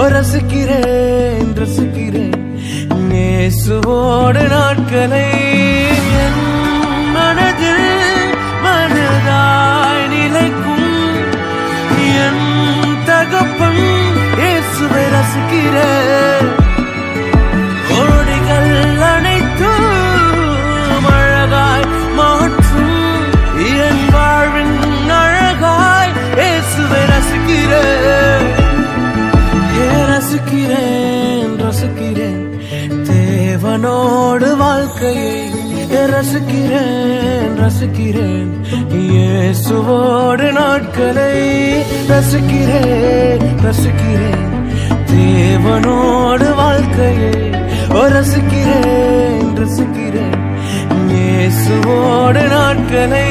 ரசிக்கிறேன் ரசிக்கிறேன் இயேசுவோடு நாட்களை. என் மனதில் மனதாய் நிலைக்கும் என் தகப்பன் இயேசுவை ரசிக்கிறேன். கோடிகள் அனைத்தும் அழகாய் மாற்றும் என் வாழ்வின் அழகாய் இயேசுவை ரசிக்கிறேன். ரசிக்கிறேன் ரசிக்கிறேன் தேவனோடு வாழ்க்கையை. ரசிக்கிறேன் ரசிக்கிறேன் இயேசுவோடு நாட்களை. ரசிக்கிறேன் ரசிக்கிறேன் தேவனோடு வாழ்க்கையை. ரசிக்கிறேன் ரசிக்கிறேன் இயேசுவோடு நாட்களை.